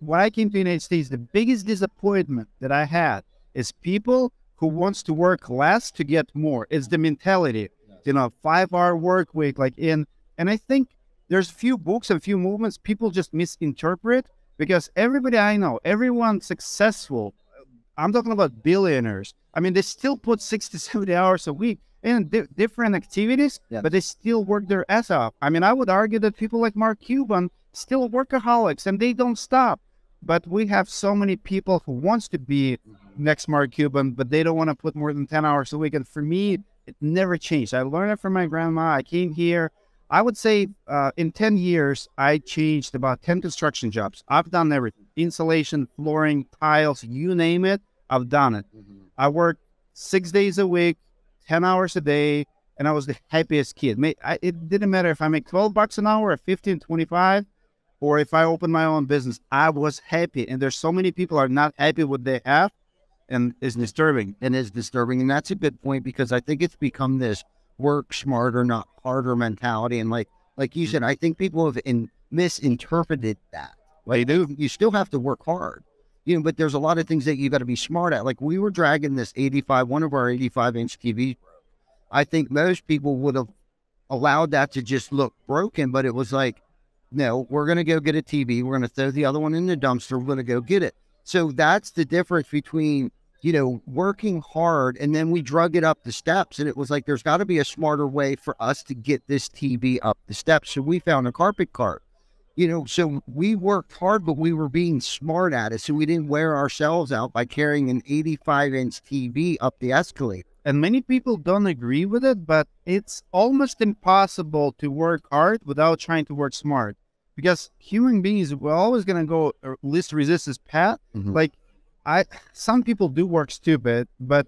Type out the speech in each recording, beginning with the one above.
when I came to the United States, the biggest disappointment that I had is people who wants to work less to get more. It's the mentality, 5-hour work week, and I think there's few books and few movements people just misinterpret, because everybody I know, everyone successful, I'm talking about billionaires. I mean, they still put 60, 70 hours a week in different activities, but they still work their ass off. I mean, I would argue that people like Mark Cuban still workaholics and they don't stop. But we have so many people who wants to be next Mark Cuban, but they don't want to put more than 10 hours a week. And for me, it never changed. I learned it from my grandma. I came here. I would say in 10 years, I changed about 10 construction jobs. I've done everything. Insulation, flooring, tiles, you name it, I've done it. I worked 6 days a week, 10 hours a day, and I was the happiest kid. It didn't matter if I make $12 an hour or 15, 25, or if I open my own business. I was happy. And there's so many people are not happy with what they have, and it's disturbing. And it's disturbing. And that's a good point, because I think it's become this work smarter, not harder mentality. And like you said, I think people have misinterpreted that. Like, you still have to work hard, but there's a lot of things that you got to be smart at. Like, we were dragging this one of our 85-inch TVs. I think most people would have allowed that to just look broken, but it was like, no, we're going to go get a TV. We're going to throw the other one in the dumpster. We're going to go get it. So that's the difference between, working hard, and then we drug it up the steps. And it was like, there's got to be a smarter way for us to get this TV up the steps. So we found a carpet cart, so we worked hard, but we were being smart at it. So we didn't wear ourselves out by carrying an 85-inch TV up the escalator. And many people don't agree with it, but it's almost impossible to work hard without trying to work smart. Because human beings, we're always going to go least resistance path. Some people do work stupid, but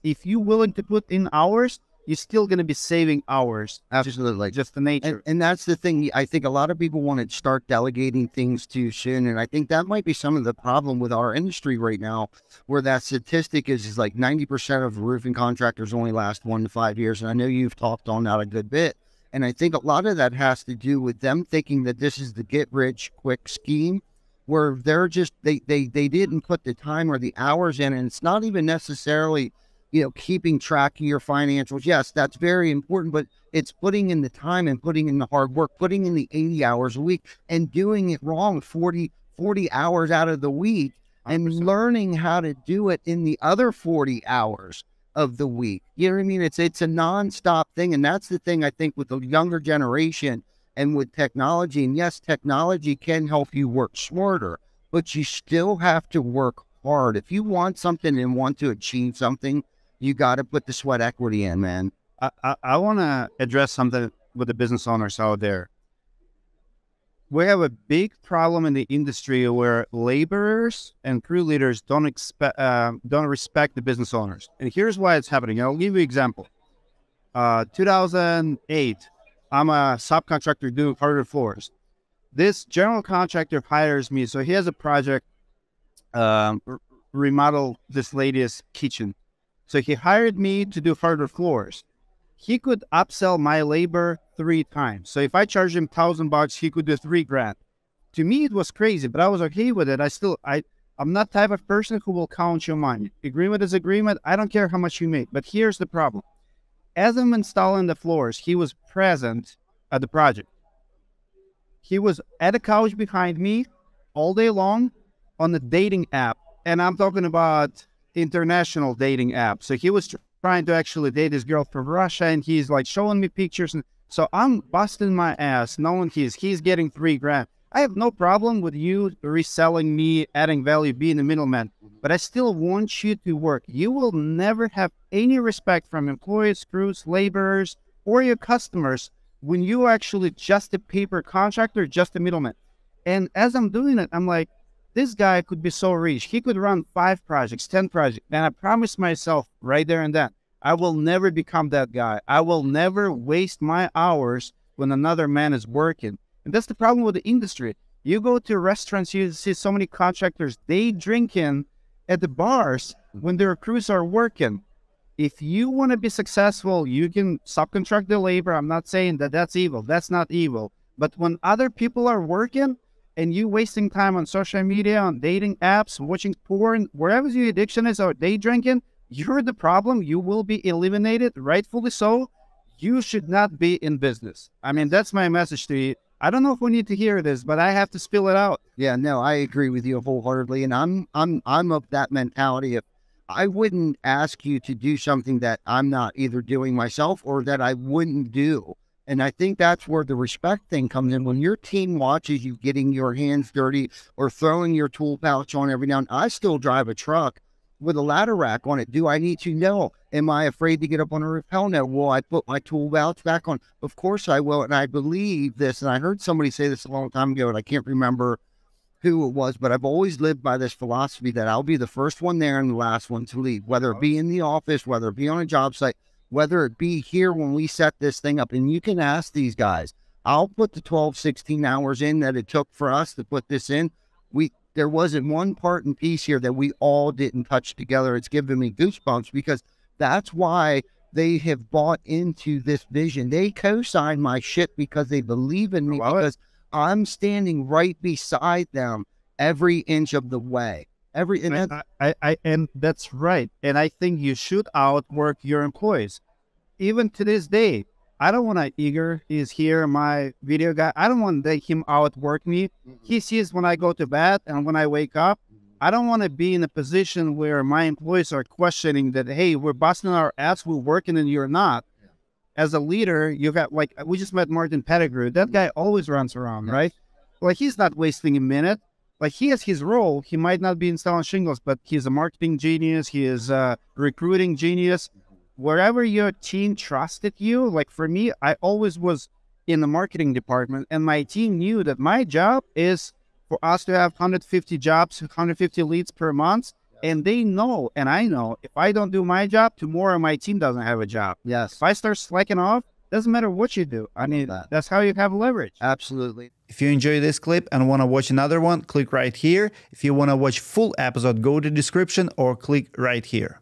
if you're willing to put in hours, you're still going to be saving hours. Absolutely. Just the nature. And that's the thing. I think a lot of people want to start delegating things too soon. And I think that might be some of the problem with our industry right now, where that statistic is like 90% of roofing contractors only last 1 to 5 years. And I know you've talked on that a good bit. And I think a lot of that has to do with them thinking that this is the get rich quick scheme, where they're just, they didn't put the time or the hours in. And it's not even necessarily, keeping track of your financials. Yes, that's very important, but it's putting in the time and putting in the hard work, putting in the 80 hours a week and doing it wrong 40 hours out of the week, and 100%. Learning how to do it in the other 40 hours of the week. You know what I mean? It's a nonstop thing. And that's the thing I think with the younger generation and with technology. And yes, technology can help you work smarter, but you still have to work hard. If you want something and want to achieve something, you got to put the sweat equity in, man. I want to address something with the business owners out there. We have a big problem in the industry where laborers and crew leaders don't respect the business owners. And here's why it's happening. I'll give you an example. 2008, I'm a subcontractor doing hardwood floors. This general contractor hires me. So he has a project, remodel this lady's kitchen. So he hired me to do hardwood floors. He could upsell my labor 3 times. So if I charged him $1,000, he could do $3,000. To me, it was crazy, but I was okay with it. I'm not the type of person who will count your money. Agreement is agreement. I don't care how much you make. But here's the problem. As I'm installing the floors, he was present at the project. He was at the couch behind me all day long on the dating app. And I'm talking about international dating app. So he was trying to actually date this girl from Russia, and he's like showing me pictures. And so I'm busting my ass knowing he's getting $3,000. I have no problem with you reselling me, adding value, being the middleman, but I still want you to work. You will never have any respect from employees, crews, laborers, or your customers when you are actually just a paper contractor, just a middleman. And as I'm doing it, I'm like, this guy could be so rich. He could run 5 projects, 10 projects. And I promised myself right there and then, I will never become that guy. I will never waste my hours when another man is working. And that's the problem with the industry. You go to restaurants, you see so many contractors, they drinking at the bars when their crews are working. If you want to be successful, you can subcontract the labor. I'm not saying that that's evil. That's not evil. But when other people are working, and you wasting time on social media, on dating apps, watching porn, wherever your addiction is, or day drinking, you're the problem. You will be eliminated, rightfully so. You should not be in business. I mean, that's my message to you. I don't know if we need to hear this, but I have to spill it out. Yeah, no, I agree with you wholeheartedly, and I'm of that mentality of I wouldn't ask you to do something that I'm not either doing myself or that I wouldn't do. And I think that's where the respect thing comes in. When your team watches you getting your hands dirty or throwing your tool pouch on every now and then, I still drive a truck with a ladder rack on it. Do I need to? No. Am I afraid to get up on a roof? Hell no. Will I put my tool pouch back on? Of course I will. And I believe this, and I heard somebody say this a long time ago, and I can't remember who it was, but I've always lived by this philosophy that I'll be the first one there and the last one to leave, whether it be in the office, whether it be on a job site, whether it be here when we set this thing up. And you can ask these guys, I'll put the 12, 16 hours in that it took for us to put this in. There wasn't one part and piece here that we all didn't touch together. It's given me goosebumps because that's why they have bought into this vision. They co-sign my shit because they believe in me, because I'm standing right beside them every inch of the way. And that's right. And I think you should outwork your employees. Even to this day, I don't want to Igor, he's here, my video guy. I don't want to let him outwork me. He sees when I go to bed and when I wake up. I don't want to be in a position where my employees are questioning that, hey, we're busting our ass, we're working and you're not. As a leader, you got, like, we just met Martin Pettigrew. That guy always runs around, right? Like, he's not wasting a minute. Like, he has his role. He might not be installing shingles, but he's a marketing genius. He is a recruiting genius. Wherever your team trusted you, like for me, I always was in the marketing department, and my team knew that my job is for us to have 150 jobs, 150 leads per month. And they know, and I know, if I don't do my job, tomorrow my team doesn't have a job. Yes. If I start slacking off, doesn't matter what you do. I mean, that's how you have leverage. Absolutely. If you enjoyed this clip and want to watch another one, click right here. If you want to watch full episode, go to the description or click right here.